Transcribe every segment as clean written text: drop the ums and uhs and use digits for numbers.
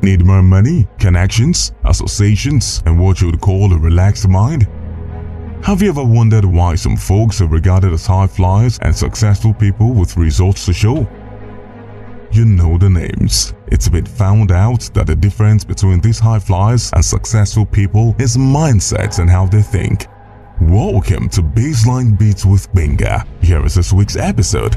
Need more money, connections, associations, and what you would call a relaxed mind? Have you ever wondered why some folks are regarded as high flyers and successful people with results to show? You know the names. It's been found out that the difference between these high flyers and successful people is mindsets and how they think. Welcome to Baseline Beats with Benga. Here is this week's episode.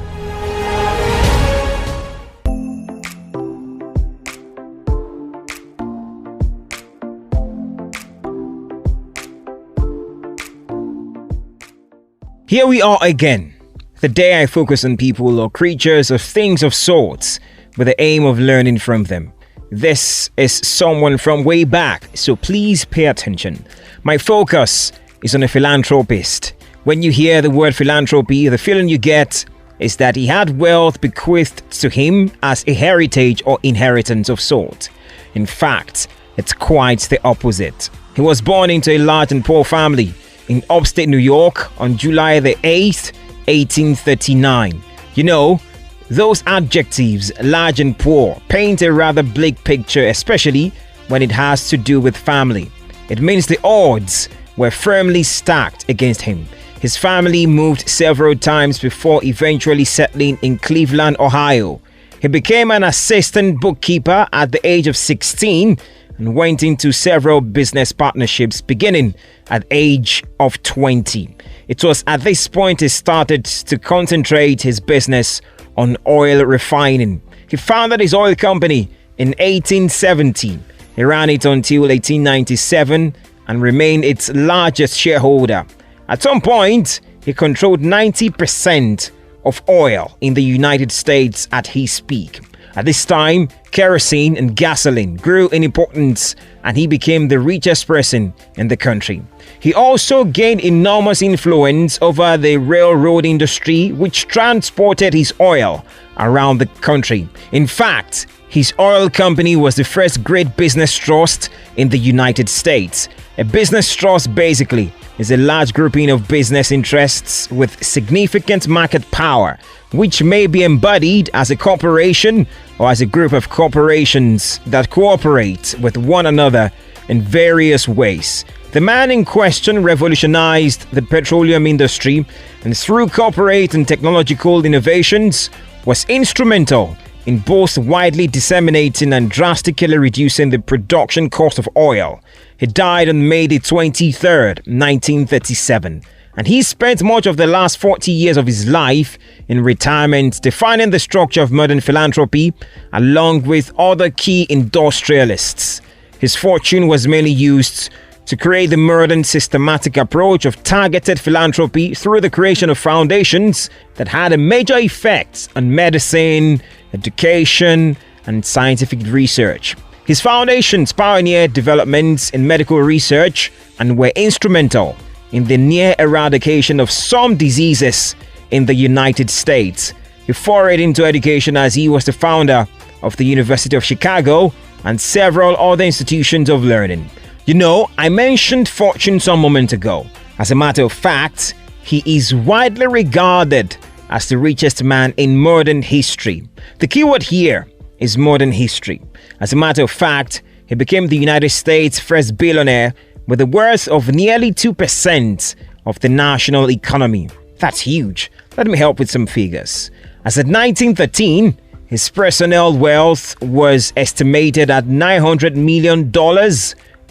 Here we are again. The day I focus on people or creatures or things of sorts with the aim of learning from them. This is someone from way back, so please pay attention. My focus is on a philanthropist. When you hear the word philanthropy, the feeling you get is that he had wealth bequeathed to him as a heritage or inheritance of sort. In fact, it's quite the opposite. He was born into a large and poor family in upstate New York on July the 8th, 1839. You know, those adjectives, large and poor, paint a rather bleak picture, especially when it has to do with family. It means the odds were firmly stacked against him. His family moved several times before eventually settling in Cleveland, Ohio. He became an assistant bookkeeper at the age of 16 and went into several business partnerships beginning at age of 20. It was at this point he started to concentrate his business on oil refining. He founded his oil company in 1870. He ran it until 1897 and remained its largest shareholder. At some point, he controlled 90% of oil in the United States at his peak. At this time, kerosene and gasoline grew in importance and he became the richest person in the country. He also gained enormous influence over the railroad industry, which transported his oil around the country. In fact, his oil company was the first great business trust in the United States. A business trust basically is a large grouping of business interests with significant market power, which may be embodied as a corporation or as a group of corporations that cooperate with one another in various ways. The man in question revolutionized the petroleum industry and through corporate and technological innovations was instrumental in both widely disseminating and drastically reducing the production cost of oil. He died on May the 23rd, 1937, and he spent much of the last 40 years of his life in retirement defining the structure of modern philanthropy along with other key industrialists. His fortune was mainly used to create the modern systematic approach of targeted philanthropy through the creation of foundations that had a major effect on medicine, education, and scientific research. His foundations pioneered developments in medical research and were instrumental in the near eradication of some diseases in the United States. He forayed into education as he was the founder of the University of Chicago and several other institutions of learning. You know, I mentioned fortune some moment ago. As a matter of fact, he is widely regarded as the richest man in modern history. The keyword here is modern history. As a matter of fact, he became the United States' first billionaire with a worth of nearly 2% of the national economy. That's huge. Let me help with some figures. As of 1913, his personal wealth was estimated at $900 million,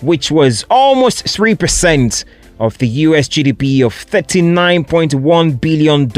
which was almost 3% of the US GDP of $39.1 billion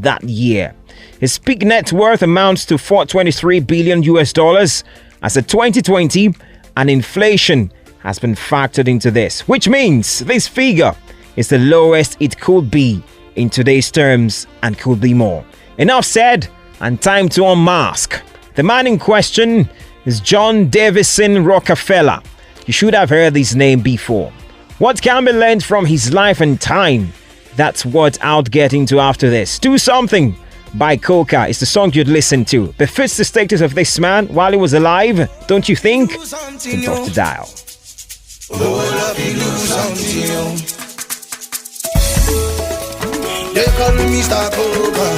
that year. His peak net worth amounts to $423 billion US dollars as of 2020, and inflation has been factored into this, which means this figure is the lowest it could be in today's terms and could be more. Enough said, and time to unmask. The man in question is John Davison Rockefeller. You should have heard his name before. What can be learned from his life and time? That's what I'll get into after this. Do Something by Coca is the song you'd listen to. Befits the status of this man while he was alive, don't you think? Can talk to dial. They call me Mr. Coca,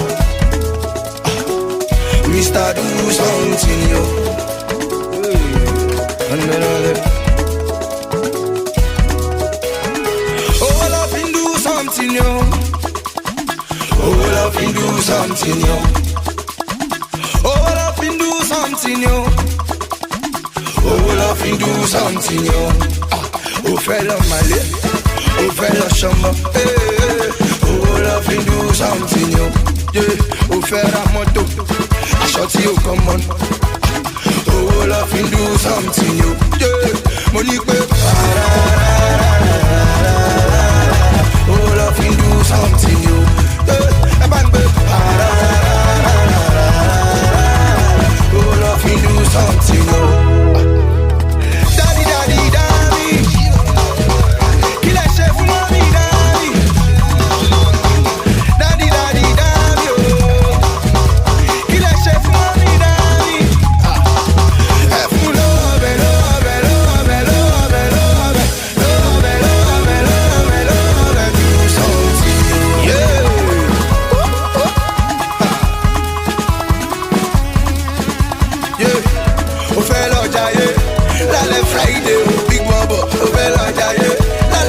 Mr. Do Something, yo. Oh, love him do something, yo. Oh, love him do something, yo. Oh, love him do something, yo. Oh, love him do something, yo. Oh, fella, Malay. Oh, fella, Shamba. Hey, oh, love him do something, yo. Yeah, oh, fella, Moto. I shot you, come on. Oh, love him do something, yo. Yeah, money, baby. Oh, love him do something, yo. Yeah, bang, baby. Oh, love him do something, yo. Daddy, daddy, daddy. Kill that shit for mommy, daddy. Daddy, daddy, daddy, oh. Kill that shit for mommy, daddy. For love, love, love, love, love, love, love, love, love, do something, yeah. Yeah, oh, fella, jaye. La le Friday, oh, big mama, oh, fella, jaye.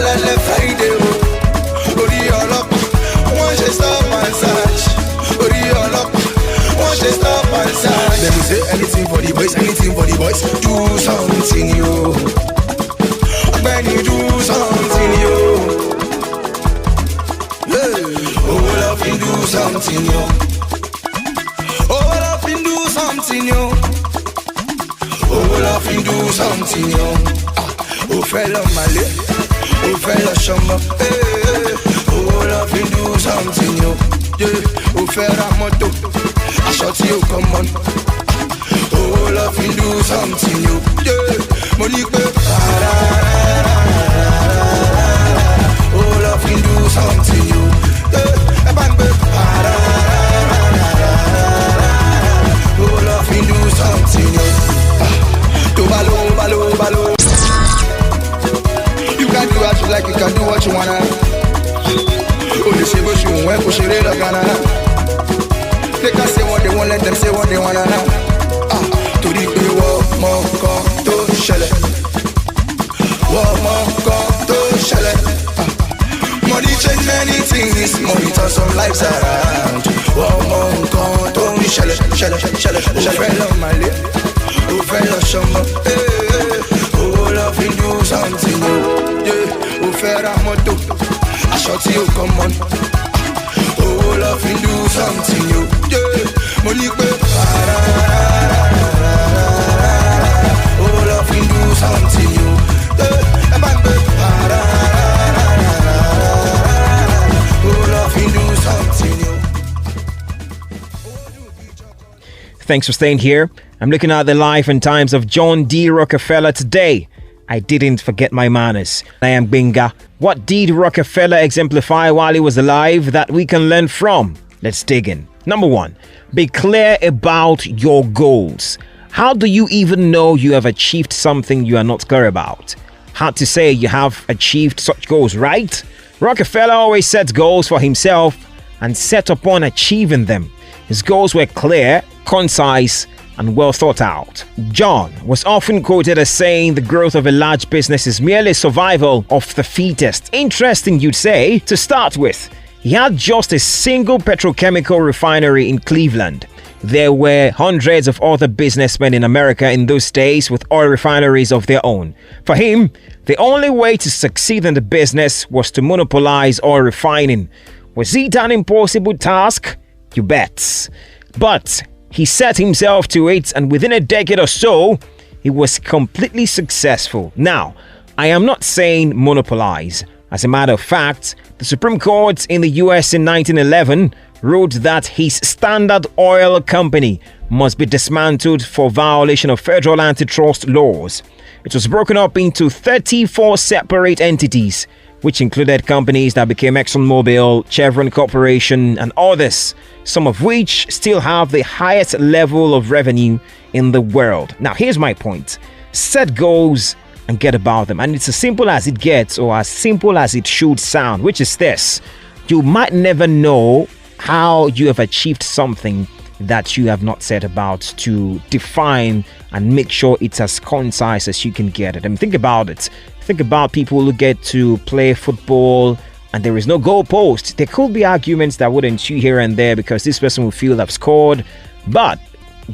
La le Friday, oh, ori olop. One she stop and search. Ori olop. One she stop and search. Let me say anything for the boys, anything for the boys. Do something, yo. When you do something, yo. Yeah. Oh, love him do something, yo. Oh, love him do something, yo. Oh, love him do something, yo. Oh, fella, Malay. Oh, fella, Shamba. Hey, oh, love him do something, yo. Yeah, oh, fella, Moto. I shot you, come on. Oh, love him do something, yo. Yeah, money, baby. Oh, love him do something, yo. Yeah, bang, baby. Oh, love him do something, yo. To balo, balo, balo. You can do what you like, you can do what you wanna. Only say what you want, push it in the Ghana. They can say what they want, let them say what they wanna. To the pay, walk more, come to shell it. Walk more, come to shell it. Money change many things, money turn some lives around. Walk more, come to shell it, shell it, shell it, shell it. Fella, Malay. Oh, fella, Shamba. Hey, oh, love him do something, yo. Yeah, oh, fella, Moto. I shot you, come on. Oh, love him do something, yo. Yeah, money, baby. Oh, love him do something, yo. Yeah, man, baby. Oh, love him do something, yo. Thanks for staying here. I'm looking at the life and times of John D. Rockefeller today. I didn't forget my manners. I am Binga. What did Rockefeller exemplify while he was alive that we can learn from? Let's dig in. Number 1, be clear about your goals. How do you even know you have achieved something you are not clear about? Hard to say you have achieved such goals, right? Rockefeller always set goals for himself and set upon achieving them. His goals were clear, concise, and well thought out. John was often quoted as saying the growth of a large business is merely survival of the fittest. Interesting, you'd say. To start with, he had just a single petrochemical refinery in Cleveland. There were hundreds of other businessmen in America in those days with oil refineries of their own. For him, the only way to succeed in the business was to monopolize oil refining. Was it an impossible task? You bet. But he set himself to it, and within a decade or so, he was completely successful. Now, I am not saying monopolize. As a matter of fact, the Supreme Court in the US in 1911 ruled that his Standard Oil Company must be dismantled for violation of federal antitrust laws. It was broken up into 34 separate entities, which included companies that became ExxonMobil, Chevron Corporation, and others, some of which still have the highest level of revenue in the world. Now, here's my point. Set goals and get about them. And it's as simple as it gets, or as simple as it should sound, which is this. You might never know how you have achieved something that you have not set about to define and make sure it's as concise as you can get it. I mean, think about it. Think about people who get to play football and there is no goal post. There could be arguments that would ensue here and there because this person will feel they've scored. But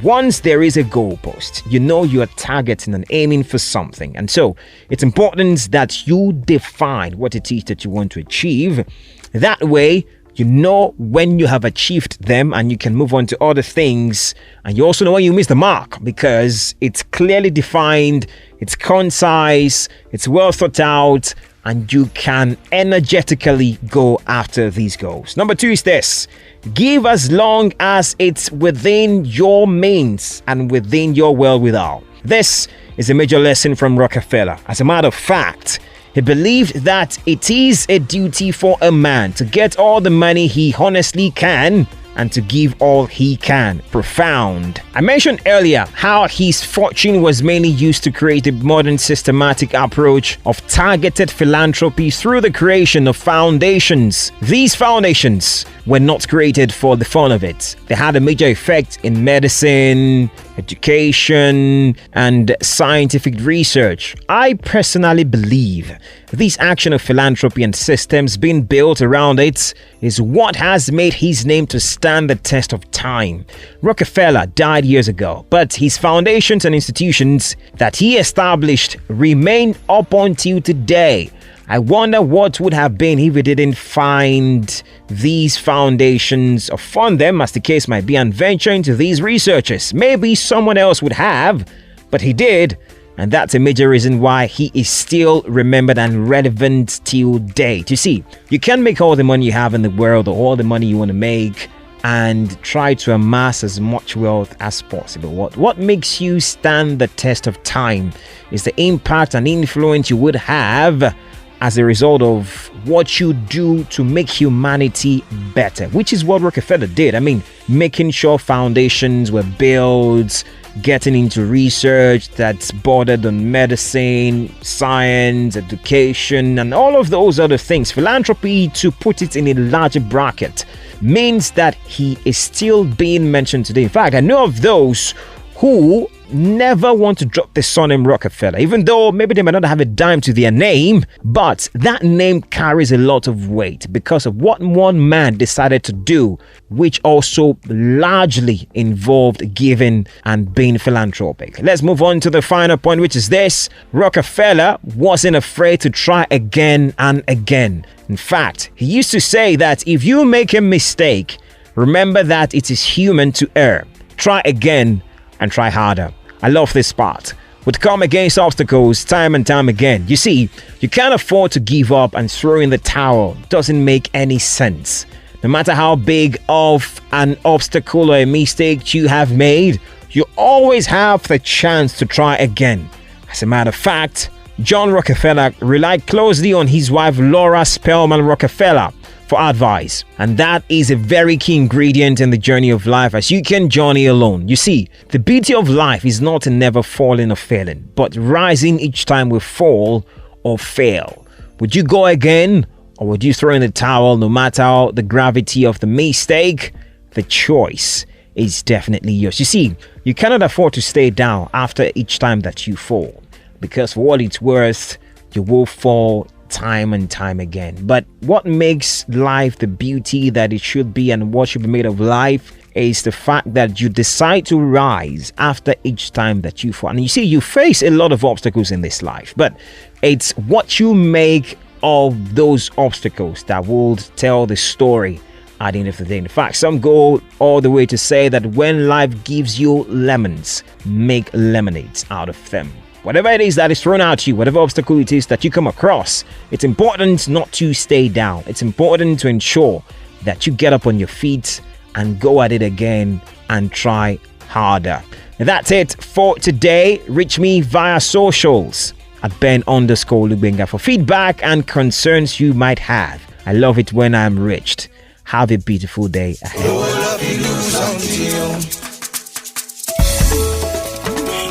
once there is a goal post, you know you are targeting and aiming for something. And so it's important that you define what it is that you want to achieve. That way, you know when you have achieved them and you can move on to other things. And you also know when you miss the mark because it's clearly defined, it's concise, it's well thought out, and you can energetically go after these goals. Number 2 is this: give as long as it's within your means and within your wherewithal. This is a major lesson from Rockefeller. As a matter of fact, he believed that it is a duty for a man to get all the money he honestly can and to give all he can. Profound. I mentioned earlier how his fortune was mainly used to create a modern systematic approach of targeted philanthropy through the creation of foundations. These foundations were not created for the fun of it. They had a major effect in medicine, education, and scientific research. I personally believe this action of philanthropy and systems being built around it is what has made his name to stand the test of time. Rockefeller died years ago, but his foundations and institutions that he established remain up until today. I wonder what would have been if he didn't find these foundations or fund them, as the case might be, and venture into these researches. Maybe someone else would have, but he did. And that's a major reason why he is still remembered and relevant till date. You see, you can make all the money you have in the world or all the money you want to make and try to amass as much wealth as possible. What makes you stand the test of time is the impact and influence you would have as a result of what you do to make humanity better, which is what Rockefeller did. I mean, making sure foundations were built, getting into research that's bordered on medicine, science, education, and all of those other things. Philanthropy, to put it in a larger bracket, means that he is still being mentioned today. In fact, I know of those who never want to drop the surname Rockefeller, even though maybe they might not have a dime to their name, but that name carries a lot of weight because of what one man decided to do, which also largely involved giving and being philanthropic. Let's move on to the final point, which is this: Rockefeller wasn't afraid to try again and again. In fact, he used to say that if you make a mistake, remember that it is human to err. Try again and try harder. I love this part. Would come against obstacles time and time again. You see, you can't afford to give up and throw in the towel. Doesn't make any sense. No matter how big of an obstacle or a mistake you have made, you always have the chance to try again. As a matter of fact, John Rockefeller relied closely on his wife Laura Spelman Rockefeller for advice, and that is a very key ingredient in the journey of life, as you can journey alone. You see, the beauty of life is not in never falling or failing, but rising each time we fall or fail. Would you go again, or would you throw in the towel no matter the gravity of the mistake? The choice is definitely yours. You see, you cannot afford to stay down after each time that you fall, because for what it's worth, you will fall time and time again. But what makes life the beauty that it should be and what should be made of life is the fact that you decide to rise after each time that you fall. And you see, you face a lot of obstacles in this life, but it's what you make of those obstacles that will tell the story at the end of the day. In fact, some go all the way to say that when life gives you lemons, make lemonades out of them. Whatever it is that is thrown at you, whatever obstacle it is that you come across, it's important not to stay down. It's important to ensure that you get up on your feet and go at it again and try harder. That's it for today. Reach me via socials at Ben_Lugbenga for feedback and concerns you might have. I love it when I'm reached. Have a beautiful day ahead.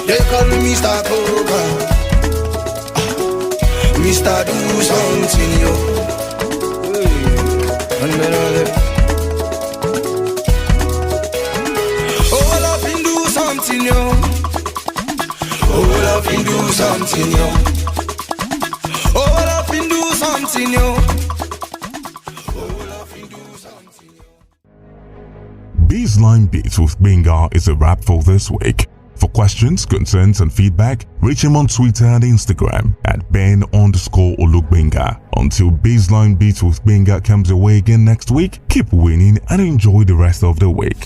They call me Mr. Coca, Mr. Do something, yo. Oh, I love him do something, yo. love and do something, yo. Oh, love and do something, yo. Oh, love and do something, yo. Baseline Beats with Benga is a wrap for this week. For questions, concerns, and feedback, reach him on Twitter and Instagram at Ben_Olugbenga. Until Baseline Beats with Benga comes away again next week, keep winning and enjoy the rest of the week.